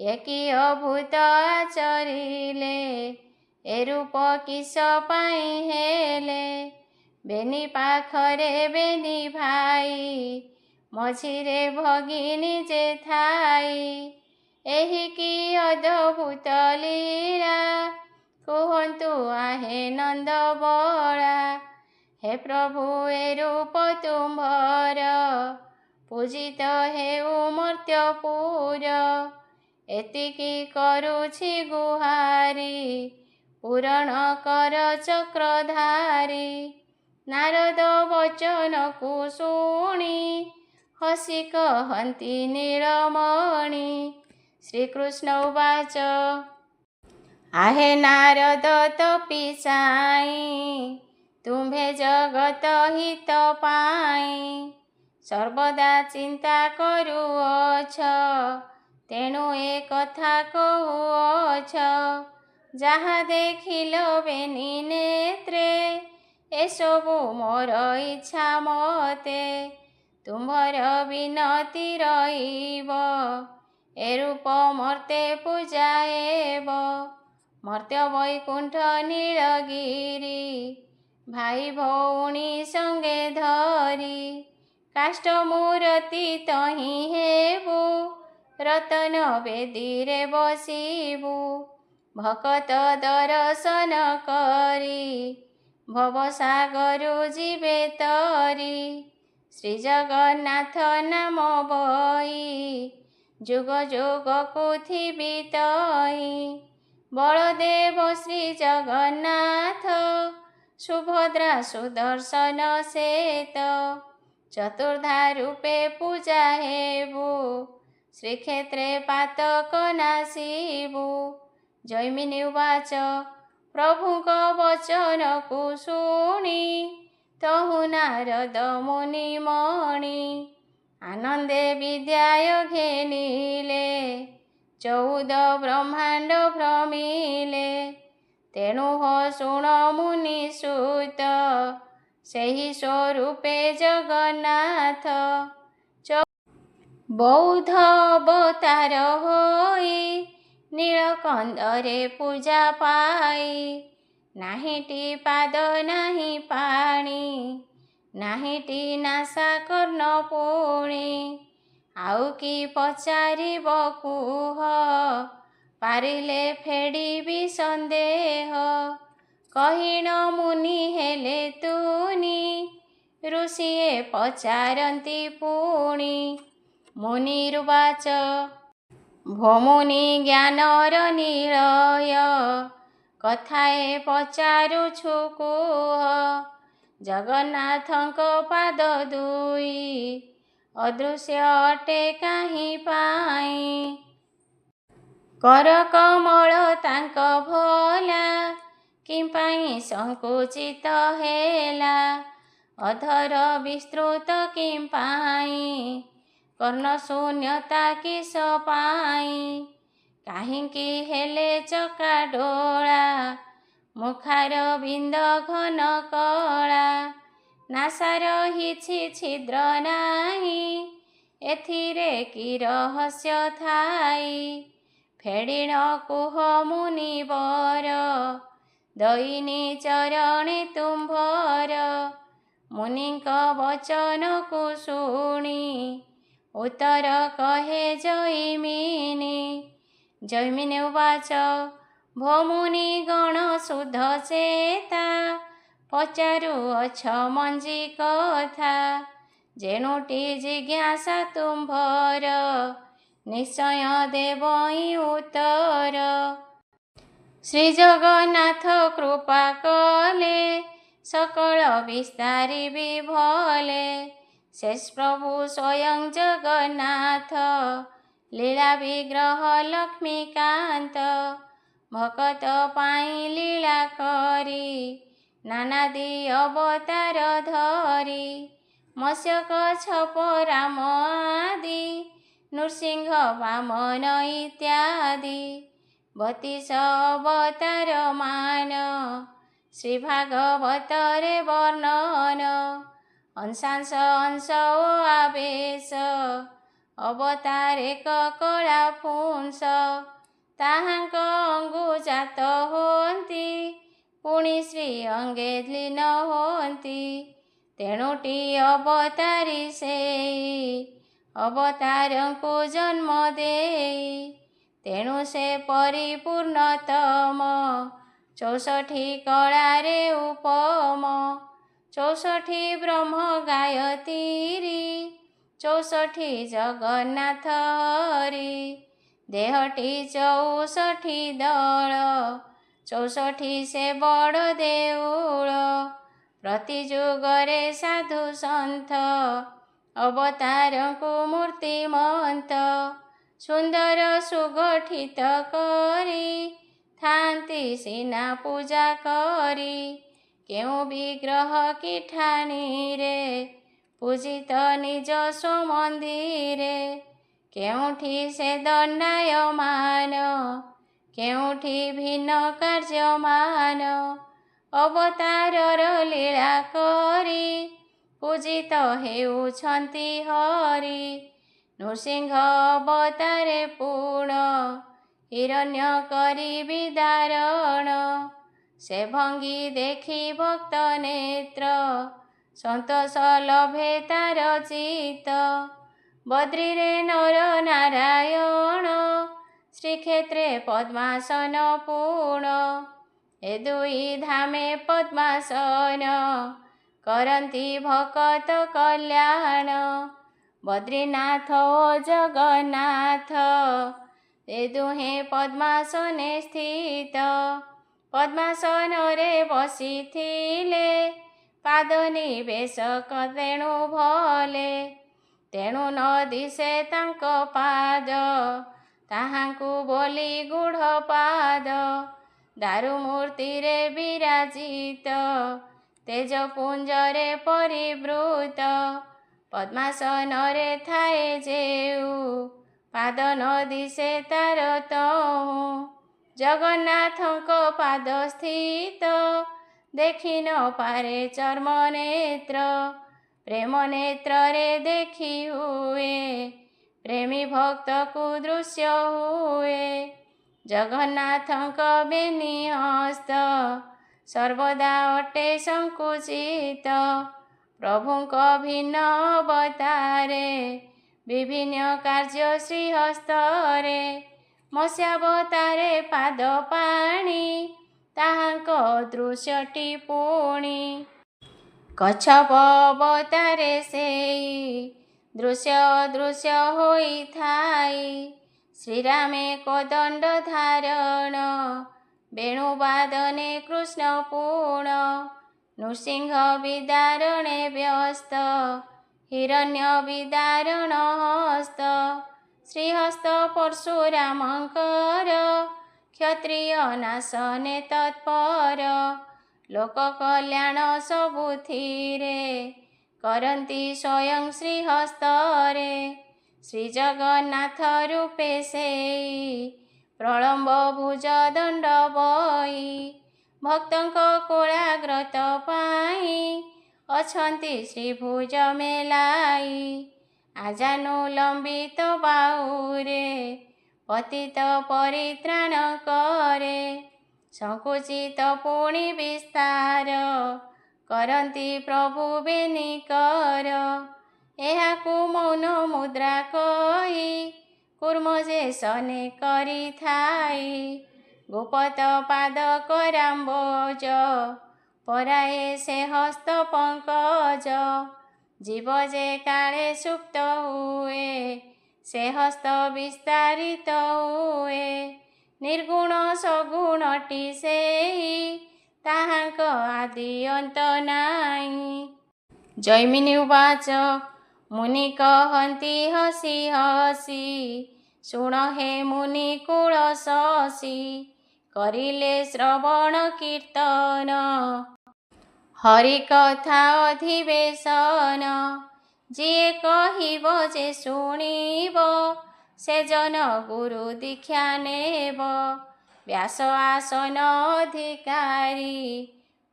ଏ କି ଅଭୂତ ଆଚରିଲେ, ଏ ରୂପ କିସ ପାଇଁ ହେଲେ। ବେନି ପାଖରେ ବେନି ଭାଇ, ମଝିରେ ଭଗିନୀ ଯେ ଥାଇ। ଏହି କି ଅଦ୍ଭୁତ ଲୀଳା, କୁହନ୍ତୁ ଆହେ ନନ୍ଦ ବଳା। ହେ ପ୍ରଭୁ ଏ ରୂପ ତୁମ୍ଭର, ପୂଜିତ ହେଉ ମର୍ତ୍ତ୍ୟପୁର। ଏତିକି କରୁଛି ଗୁହାରି, ପୂରଣ କର ଚକ୍ରଧାରି। ନାରଦ ବଚନକୁ ଶୁଣି, ହସି କହନ୍ତି ନୀଳମଣି। ଶ୍ରୀକୃଷ୍ଣ ଉବାଚ, ଆହେ ନାରଦ ତପିସାଇ, ତୁମ୍ଭେ ଜଗତ ହିତ ପାଇଁ। ସର୍ବଦା ଚିନ୍ତା କରୁଅଛ, ତେଣୁ ଏ କଥା କହୁଅଛ। ଯାହା ଦେଖିଲ ବେନି ନେତ୍ରେ, ଏସବୁ ମୋର ଇଚ୍ଛା ମତେ। ତୁମ୍ଭର ବିନତି ରହିବ, ଏ ରୂପ ମର୍ତ୍ତେ ପୂଜାଏବ। ମର୍ତ୍ତ୍ୟ ବୈକୁଣ୍ଠ ନୀଳଗିରି, ଭାଇ ଭଉଣୀ ସଙ୍ଗେ ଧରି। କାଷ୍ଠ ମୂରତି ତହିଁ ହେବୁ, ରତନ ବେଦୀରେ ବସିବୁ। ଭକତ ଦର୍ଶନ କରି, ଭବସାଗରୁ ଯିବେ ତରି। ଶ୍ରୀ ଜଗନ୍ନାଥ ନାମ ବହି, ଯୁଗ ଯୁଗକୁ ଥିବି ତହିଁ। ବଳଦେବ ଶ୍ରୀ ଜଗନ୍ନାଥ, ସୁଭଦ୍ରା ସୁଦର୍ଶନ ସେତ। ଚତୁର୍ଦ୍ଧା ରୂପେ ପୂଜା ହେବୁ, ଶ୍ରୀକ୍ଷେତ୍ରେ ପାତକ ନାଶିବୁ। ଜୈମିନି ଉବାଚ, ପ୍ରଭୁଙ୍କ ବଚନକୁ ଶୁଣି, ତହୁ ନାରଦ ମୁନି ମଣି। ଆନନ୍ଦେ ବିଦ୍ୟାୟ ଘେନିଲେ, 14 ବ୍ରହ୍ମାଣ୍ଡ ଭ୍ରମିଲେ। ତେଣୁ ହୋ ଶୁଣ ମୁନି ସୁତ, ସେହି ସ୍ୱରୂପେ ଜଗନ୍ନାଥ। ବୌଦ୍ଧ ଅବତାର ହୋଇ, ନୀଳକଣ୍ଡରେ ପୂଜା ପାଇ। ନାହିଁଟି ପାଦ ନାହିଁ ପାଣି, ନାହିଁଟି ନାସା କର୍ଣ୍ଣ ପୁଣି। ଆଉ କି ପଚାରିବ କୁହ, ପାରିଲେ ଫେଡ଼ିବି ସନ୍ଦେହ। କହିଣ ମୁନି ହେଲେ ତୁନି, ଋଷିଏ ପଚାରନ୍ତି ପୁଣି। ମୁନିରୁବାଚ, ଭୋମୁନି ଜ୍ଞାନର ନିଳୟ, କଥାଏ ପଚାରୁଛୁ କୁହ। ଜଗନ୍ନାଥଙ୍କ ପାଦ ଦୁଇ, ଅଦୃଶ୍ୟ ଅଟେ କାହିଁ ପାଇଁ। କର କମଳ ତାଙ୍କ ଭଲା, କିମ୍ପାଇଁ ସଙ୍କୁଚିତ ହେଲା। ଅଧର ବିସ୍ତୃତ କିମ୍ପାଇଁ, କର୍ଣ୍ଣ ଶୂନ୍ୟତା କିସ ପାଇଁ। କାହିଁକି ହେଲେ ଚକାଡୋଳା, ମୁଖାର ବିନ୍ଦ ଘନ କଳା। ନାସା ରହିଛି ଛିଦ୍ର ନାହିଁ, ଏଥିରେ କି ରହସ୍ୟ ଥାଇ। ଫେଡ଼ିଣ କୁହ ମୁନିବର, ଦଇନି ଚରଣେ ତୁମ୍ଭର। ମୁନିଙ୍କ ବଚନକୁ ଶୁଣି, ଉତ୍ତର କହେ ଜୈମିନି। ଜୈମିନି ଉବାଚ, ଭୋମୁନି ଗଣ ଶୁଦ୍ଧ ଚେତା, ପଚାରୁଅଛ ମଞ୍ଜି କଥା। ଯେଣୁଟି ଜିଜ୍ଞାସା ତୁମ୍ଭର, ନିଶ୍ଚୟ ଦେବଇଁ ଉତ୍ତର। ଶ୍ରୀ ଜଗନ୍ନାଥ କୃପା କଲେ, ସକଳ ବିସ୍ତାରିବି ଭଲେ। ଶେଷ ପ୍ରଭୁ ସ୍ୱୟଂ ଜଗନ୍ନାଥ, ଲୀଳା ବିଗ୍ରହ ଲକ୍ଷ୍ମୀକାନ୍ତ। ଭକତ ପାଇଁ ଲୀଳା କରି, ନାନାଦି ଅବତାର ଧରି। ମତ୍ସ୍ୟ କଚ୍ଛପ ରାମ ଆଦି, ନୃସିଂହ ବାମନ ଇତ୍ୟାଦି। 32 ଅବତାର ମାନ, ଶ୍ରୀ ଭାଗବତରେ ବର୍ଣ୍ଣନ। ଅଂଶାଂଶ ଅଂଶ ଓ ଆବେଶ, ଅବତାରେକ କଳା ପୁଂସ। ତାହାଙ୍କ ଅଙ୍ଗୁଜାତ ହୋନ୍ତି, ପୁଣି ଶ୍ରୀ ଅଙ୍ଗେ ଲ୍ଲୀନ ହୋନ୍ତି। ତେଣୁଟି ଅବତାରି ସେଇ, ଅବତାରଙ୍କୁ ଜନ୍ମ ଦେଇ। ତେଣୁ ସେ ପରିପୂର୍ଣ୍ଣତମ, 64 କଳାରେ ଉପମ। 64 ବ୍ରହ୍ମ ଗାୟତ୍ରୀ, 64 ଜଗନ୍ନାଥ ହରି। ଦେହଟି 64 ଦଳ, 64 ସେ ବଡ଼ ଦେଉଳ। ପ୍ରତି ଯୁଗରେ ସାଧୁ ସନ୍ଥ, ଅବତାରଙ୍କୁ ମୂର୍ତ୍ତିମନ୍ତ। ସୁନ୍ଦର ସୁଗଠିତ କରି, ଥାନ୍ତି ସିନା ପୂଜା କରି। କେଉଁ ବିଗ୍ରହ କି ଠାଣିରେ, ପୂଜିତ ନିଜ ସ୍ୱମନ୍ଦିରେ। କେଉଁଠି ସେ ଦଣ୍ଡାୟମାନ, କେଉଁଠି ଭିନ୍ନ କାର୍ଯ୍ୟମାନ ଅବତାରର ଲୀଳା କରି ପୂଜିତ ହେଉଛନ୍ତି ହରି। ନୃସିଂହ ଅବତାରେ ପୂର୍ଣ୍ଣ ହିରଣ୍ୟ କରି ବିଦାରଣ ସେ ଭଙ୍ଗି ଦେଖି ଭକ୍ତ ନେତ୍ର ସନ୍ତୋଷ ଲଭେ ତାର ଚିତ୍ତ। ବଦ୍ରିରେ ନର ନାରାୟଣ ଶ୍ରୀକ୍ଷେତ୍ରେ ପଦ୍ମାସନ ପୂର୍ଣ୍ଣ ଏ ଦୁଇ ଧାମେ ପଦ୍ମାସନ କରନ୍ତି ଭକତ କଲ୍ୟାଣ। ବଦ୍ରିନାଥ ଓ ଜଗନ୍ନାଥ ଏ ଦୁହେଁ ପଦ୍ମାସନେ ସ୍ଥିତ। ପଦ୍ମାସନରେ ବସିଥିଲେ ପାଦ ନିବେଶ ତେଣୁ ଭଲେ ତେଣୁ ନ ଦିଶେ ତାଙ୍କ ପାଦ ତାହାଙ୍କୁ ବୋଲି ଗୁଢ଼ ପାଦ। ଦାରୁ ମୂର୍ତ୍ତିରେ ବିରାଜିତ ତେଜପୁଞ୍ଜରେ ପରିବୃତ ପଦ୍ମାସନରେ ଥାଏ ଯେଉ ପାଦ ନ ଦିଶେ ତାର ତହୁଁ। ଜଗନ୍ନାଥଙ୍କ ପାଦ ସ୍ଥିତ ଦେଖି ନ ପାରେ ଚର୍ମ ନେତ୍ର ପ୍ରେମ ନେତ୍ରରେ ଦେଖି ହୁଏ ପ୍ରେମୀ ଭକ୍ତକୁ ଦୃଶ୍ୟ ହୁଏ। ଜଗନ୍ନାଥଙ୍କ ବେନି ହସ୍ତ ସର୍ବଦା ଅଟେ ସଂକୁଚିତ ପ୍ରଭୁଙ୍କ ଭିନ୍ନ ଅବତାରେ ବିଭିନ୍ନ କାର୍ଯ୍ୟ ଶ୍ରୀହସ୍ତରେ। ମତ୍ସ୍ୟାବତାରେ ପାଦ ପାଣି ତାହାଙ୍କ ଦୃଶ୍ୟଟି ପୁଣି କଚ୍ଛପ ଅବତାରେ ସେଇ ଦୃଶ୍ୟ ଅଦୃଶ୍ୟ ହୋଇଥାଇ। ଶ୍ରୀରାମେ କୋଦଣ୍ଡ ଧାରଣ ବେଣୁବାଦନେ କୃଷ୍ଣ ପୂର୍ଣ୍ଣ ନୃସିଂହ ବିଦାରଣେ ବ୍ୟସ୍ତ ହିରଣ୍ୟ ବିଦାରଣ ହସ୍ତ। ଶ୍ରୀହସ୍ତ ପରଶୁରାମଙ୍କର କ୍ଷତ୍ରିୟ ନାଶନେ ତତ୍ପର ଲୋକ କଲ୍ୟାଣ ସବୁଥିରେ କରନ୍ତି ସ୍ୱୟଂ ଶ୍ରୀହସ୍ତରେ। ଶ୍ରୀଜଗନ୍ନାଥ ରୂପେ ସେଇ ପ୍ରଳମ୍ବ ଭୁଜ ଦଣ୍ଡ ବଇ ଭକ୍ତଙ୍କ କୋଳାଗ୍ରତ ପାଇଁ ଅଛନ୍ତି ଶ୍ରୀଭୁଜ ମେଲାଇ। ଆଜାନୁ ଲମ୍ବିତ ବାହୁରେ ପତିତ ପରିତ୍ରାଣ କରେ ସଂକୁଚିତ ପୁଣି ବିସ୍ତାର କରନ୍ତି ପ୍ରଭୁ ବେନିକର। ଏହାକୁ ମୌନ ମୁଦ୍ରା କହି କୁର୍ମ ଯେ ସନେ କରିଥାଇ ଗୋପତ ପାଦ କରାମ୍ବୋଜ ପରାଏ ସେ ହସ୍ତ ପଙ୍କଜ। ଜୀବ ଯେ କାଳେ ସୁପ୍ତ ହୁଏ ସେ ହସ୍ତ ବିସ୍ତାରିତ ହୁଏ ନିର୍ଗୁଣ ସଗୁଣଟି ସେଇ ତାହାଙ୍କ ଆଦି ଅନ୍ତ ନାହିଁ। ଜୈମିନି ଉବାଚ ମୁନି କହନ୍ତି ହସି ହସି ଶୁଣ ହେ ମୁନି କୁଳ ଶଶି କରିଲେ ଶ୍ରବଣ କୀର୍ତ୍ତନ ହରି କଥା ଅଧିବେଶନ। ଯିଏ କହିବ ଯେ ଶୁଣିବ ସେ ଜନ ଗୁରୁ ଦୀକ୍ଷା ନେବ। ବ୍ୟାସ ଆସନ ଅଧିକାରୀ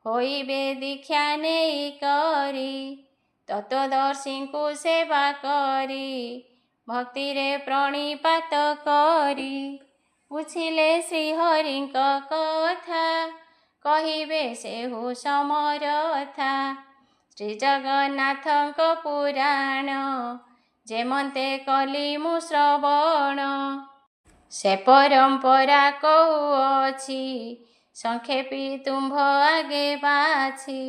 ହୋଇବେ ଦୀକ୍ଷା ନେଇ କରି ତତ୍ତ୍ୱଦର୍ଶୀଙ୍କୁ ସେବା କରି ଭକ୍ତିରେ ପ୍ରଣିପାତ କରି ବୁଝିଲେ ଶ୍ରୀହରିଙ୍କ କଥା କହିବେ ସେହୁ ସମରଥା। ଶ୍ରୀଜଗନ୍ନାଥଙ୍କ ପୁରାଣ ଯେମନ୍ତେ କଲି ମୁଁ ଶ୍ରବଣ ସେ ପରମ୍ପରା କହୁଅଛି ସଂକ୍ଷେପୀ ତୁମ୍ଭ ଆଗେ ବାଛି।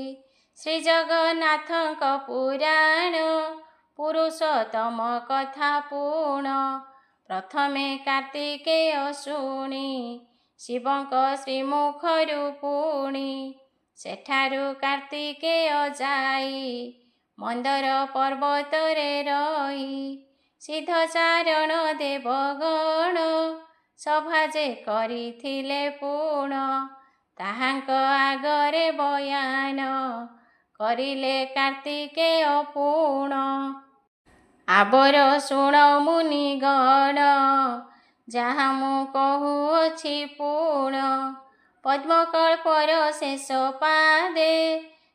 ଶ୍ରୀଜଗନ୍ନାଥଙ୍କ ପୁରାଣ ପୁରୁଷୋତ୍ତମ କଥା ପୂର୍ଣ୍ଣ ପ୍ରଥମେ କାର୍ତ୍ତିକେୟ ଶୁଣି ଶିବଙ୍କ ଶ୍ରୀମୁଖରୁ ପୁଣି ସେଠାରୁ କାର୍ତ୍ତିକେୟ ଯାଇ ମନ୍ଦର ପର୍ବତରେ ରହି ସିଦ୍ଧଚାରଣ ଦେବଗଣ ସଭା ଯେ କରିଥିଲେ ପୂର୍ଣ୍ଣ ତାହାଙ୍କ ଆଗରେ ବୟାନ କରିଲେ କାର୍ତ୍ତିକେୟ ପୂର୍ଣ୍ଣ। ଆବର ଶୁଣ ମୁନିଗଣ ଯାହା ମୁଁ କହୁଅଛି ପୂର୍ଣ୍ଣ। ପଦ୍ମକଳ୍ପର ଶେଷ ପାଦେ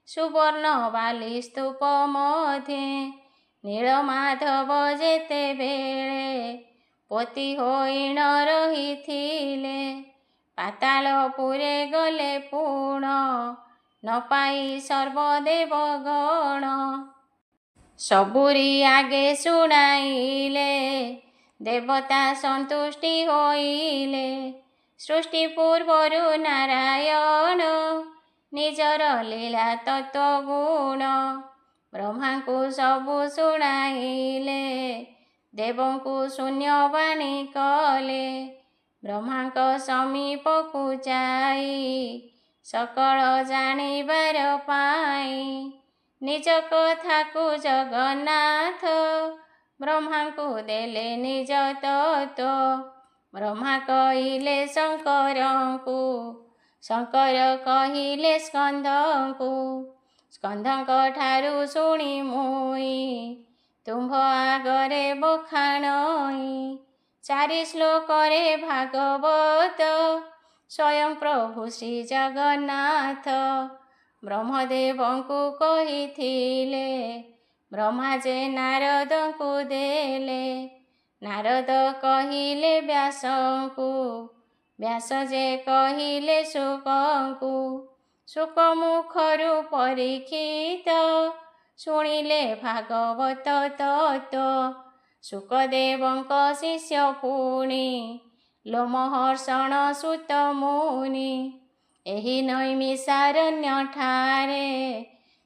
ସୁବର୍ଣ୍ଣ ବାଲି ସ୍ତୂପ ମଧ୍ୟେ ନୀଳମାଧବ ଯେତେବେଳେ ପୋତି ହୋଇଣ ରହିଥିଲେ, ପାତାଳପୁରେ ଗଲେ ପୁଣ ନ ପାଇ ସର୍ବଦେବଗଣ। ସବୁରି ଆଗେ ଶୁଣାଇଲେ, ଦେବତା ସନ୍ତୁଷ୍ଟି ହୋଇଲେ। ସୃଷ୍ଟି ପୂର୍ବରୁ ନାରାୟଣ ନିଜର ଲୀଳା ତତ୍ତ୍ୱଗୁଣ ବ୍ରହ୍ମାଙ୍କୁ ସବୁ ଶୁଣାଇଲେ, ଦେବଙ୍କୁ ଶୂନ୍ୟବାଣୀ କଲେ। ବ୍ରହ୍ମାଙ୍କ ସମୀପକୁ ଯାଇ ସକଳ ଜାଣିବାର ପାଇଁ ନିଜ କଥାକୁ ଜଗନ୍ନାଥ ବ୍ରହ୍ମାଙ୍କୁ ଦେଲେ ନିଜ ତତ୍ତ୍ୱ। ବ୍ରହ୍ମା କହିଲେ ଶଙ୍କରଙ୍କୁ, ଶଙ୍କର କହିଲେ ସ୍କନ୍ଦଙ୍କୁ। ସ୍କନ୍ଦଙ୍କ ଠାରୁ ଶୁଣି ମୁଇଁ ତୁମ୍ଭ ଆଗରେ ବଖାଣଇ। 4 ଶ୍ଲୋକରେ ଭାଗବତ ସ୍ୱୟଂ ପ୍ରଭୁ ଶ୍ରୀ ଜଗନ୍ନାଥ ବ୍ରହ୍ମଦେବଙ୍କୁ କହିଥିଲେ, ବ୍ରହ୍ମା ଯେ ନାରଦଙ୍କୁ ଦେଲେ। ନାରଦ କହିଲେ ବ୍ୟାସଙ୍କୁ, ବ୍ୟାସ ଯେ କହିଲେ ଶୁକଙ୍କୁ। ଶୁକ ମୁଖରୁ ପରୀକ୍ଷିତ ଶୁଣିଲେ ଭାଗବତ ତତ୍ତ୍ୱ। ଶୁକଦେବଙ୍କ ଶିଷ୍ୟ ପୁଣି ଲୋମହର୍ଷଣ ସୁତ ମୁନି। ଏହି ନୈମିଷାରଣ୍ୟଠାରେ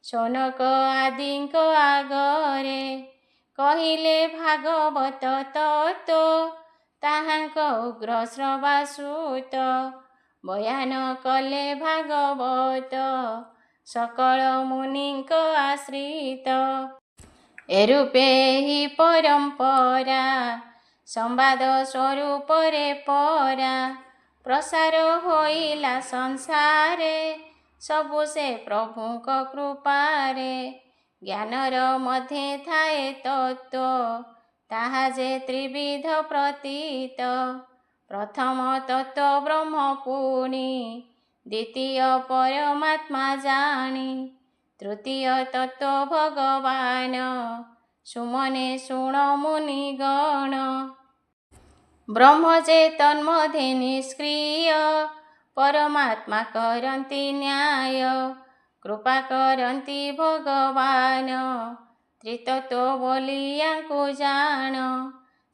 ଶୌନକ ଆଦିଙ୍କ ଆଗରେ କହିଲେ ଭାଗବତ ତତ୍ତ୍ୱ। ତାହାଙ୍କ ଉଗ୍ର ଶ୍ରବାସୂତ ବୟାନ କଲେ ଭାଗବତ ସକଳ ମୁନିଙ୍କ ଆଶ୍ରିତ। ଏରୂପେ ଏହି ପରମ୍ପରା ସମ୍ବାଦ ସ୍ୱରୂପରେ ପରା ପ୍ରସାର ହୋଇଲା ସଂସାରେ, ସବୁ ସେ ପ୍ରଭୁଙ୍କ କୃପାରେ। ଜ୍ଞାନର ମଧ୍ୟେ ଥାଏ ତତ୍ତ୍ୱ, ତାହା ଯେ ତ୍ରିବିଧ ପ୍ରତୀତ। ପ୍ରଥମ ତତ୍ତ୍ୱ ବ୍ରହ୍ମ ପୁଣି, ଦ୍ୱିତୀୟ ପରମାତ୍ମା ଜାଣି, ତୃତୀୟ ତତ୍ତ୍ୱ ଭଗବାନ ସୁମନେ ଶୁଣ ମୁନିଗଣ। ବ୍ରହ୍ମ ଯେ ତନ୍ମଧ୍ୟେ ନିଷ୍କ୍ରିୟ, ପରମାତ୍ମା କରନ୍ତି ନ୍ୟାୟ। କୃପା କରନ୍ତି ଭଗବାନ, ତ୍ରିତତ୍ତ୍ୱ ବୋଲି ୟାଙ୍କୁ ଜାଣ।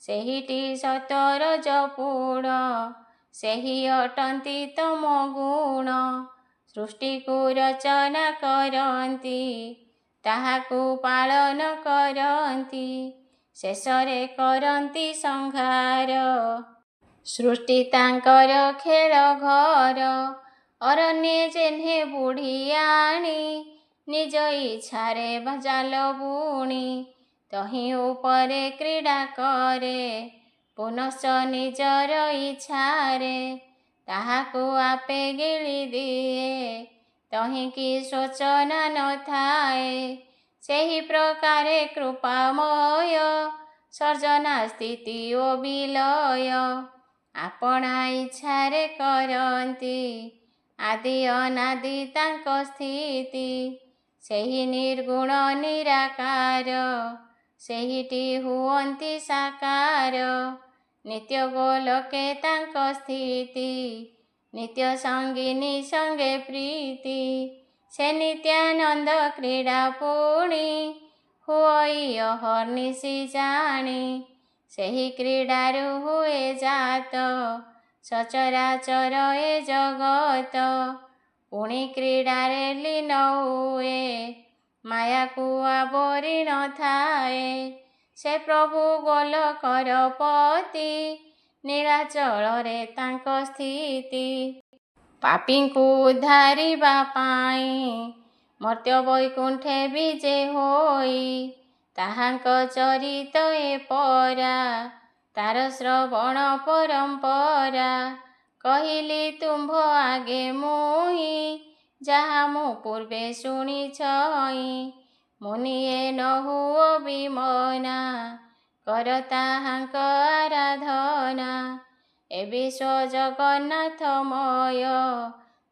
ସେହିଟି ସତ ରଜପୁଣ, ସେହି ଅଟନ୍ତି ତମ ଗୁଣ। ସୃଷ୍ଟିକୁ ରଚନା କରନ୍ତି, ତାହାକୁ ପାଳନ କରନ୍ତି, ଶେଷରେ କରନ୍ତି ସଂହାର। ସୃଷ୍ଟି ତାଙ୍କର ଖେଳ ଘର, ଅରଣ୍ୟେ ଯେହ୍ନେ ବୁଢ଼ିଆଣି ନିଜ ଇଚ୍ଛାରେ ଜାଲ ବୁଣି ତହିଁ ଉପରେ କ୍ରୀଡ଼ା କରେ। ପୁନଶ୍ଚ ନିଜର ଇଚ୍ଛାରେ ତାହାକୁ ଆପେ ଗିଳି ଦିଏ, ତହିଁକି ଶୋଚନା ନଥାଏ। ସେହି ପ୍ରକାରେ କୃପାମୟ ସର୍ଜନା ସ୍ଥିତି ଓ ବିଲୟ ଆପଣା ଇଚ୍ଛାରେ କରନ୍ତି, ଆଦି ଅନାଦି ତାଙ୍କ ସ୍ଥିତି। ସେହି ନିର୍ଗୁଣ ନିରାକାର, ସେହିଟି ହୁଅନ୍ତି ସାକାର। ନିତ୍ୟ ଗୋଲକେ ତାଙ୍କ ସ୍ଥିତି, ନିତ୍ୟ ସଙ୍ଗିନୀ ସଙ୍ଗେ ପ୍ରୀତି। ସେ ନିତ୍ୟାନନ୍ଦ କ୍ରୀଡ଼ା ପୁଣି, ହୁଅଇ ଅହର୍ନିଶି ଜାଣି। ସେହି କ୍ରୀଡ଼ାରୁ ହୁଏ ଜାତ, ସଚରାଚର ଏ ଜଗତ। ପୁଣି କ୍ରୀଡ଼ାରେ ଲୀନ ହୁଏ, ମାୟାକୁ ଆବୋରି ନଥାଏ। ସେ ପ୍ରଭୁ ଗୋଲକର ପତି, ନୀଳାଚଳରେ ତାଙ୍କ ସ୍ଥିତି। ପାପୀଙ୍କୁ ଉଦ୍ଧାରିବା ପାଇଁ ମର୍ତ୍ତ୍ୟ ବୈକୁଣ୍ଠେ ବିଜେ ହୋଇ, ତାହାଙ୍କ ଚରିତ ଏ ପରା, ତାର ଶ୍ରବଣ ପରମ୍ପରା। କହିଲି ତୁମ୍ଭ ଆଗେ ମୁହିଁ, ଯାହା ମୁଁ ପୂର୍ବେ ଶୁଣିଛଇ। ମୁନିଏ ନ ହୁଅ ବିମନା, କର ତାହାଙ୍କ ଆରାଧନା। ଏ ବିଶ୍ୱ ଜଗନ୍ନାଥମୟ,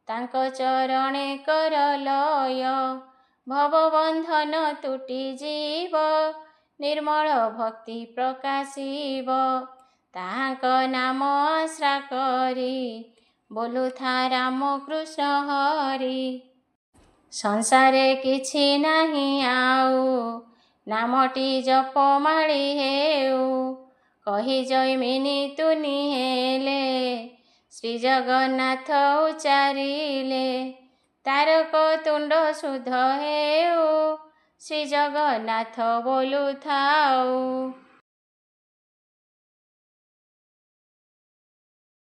ତାଙ୍କ ଚରଣେ କର ଲୟ। ଭବବନ୍ଧନ ତୁଟିଯିବ, ନିର୍ମଳ ଭକ୍ତି ପ୍ରକାଶିବ। ତାହାଙ୍କ ନାମ ଆଶ୍ରା କରି, ବୋଲୁଥା ରାମ କୃଷ୍ଣ ହରି। ସଂସାରେ କିଛି ନାହିଁ ଆଉ, ନାମଟି ଜପମାଳି ହେଉ। କହି ଜୈମିନୀ ତୁନି ହେଲେ, ଶ୍ରୀଜଗନ୍ନାଥ ଉଚାରିଲେ। ତାରକ ତୁଣ୍ଡ ଶୁଦ୍ଧ ହେଉ, ଶ୍ରୀଜଗନ୍ନାଥ ବୋଲୁଥାଉ।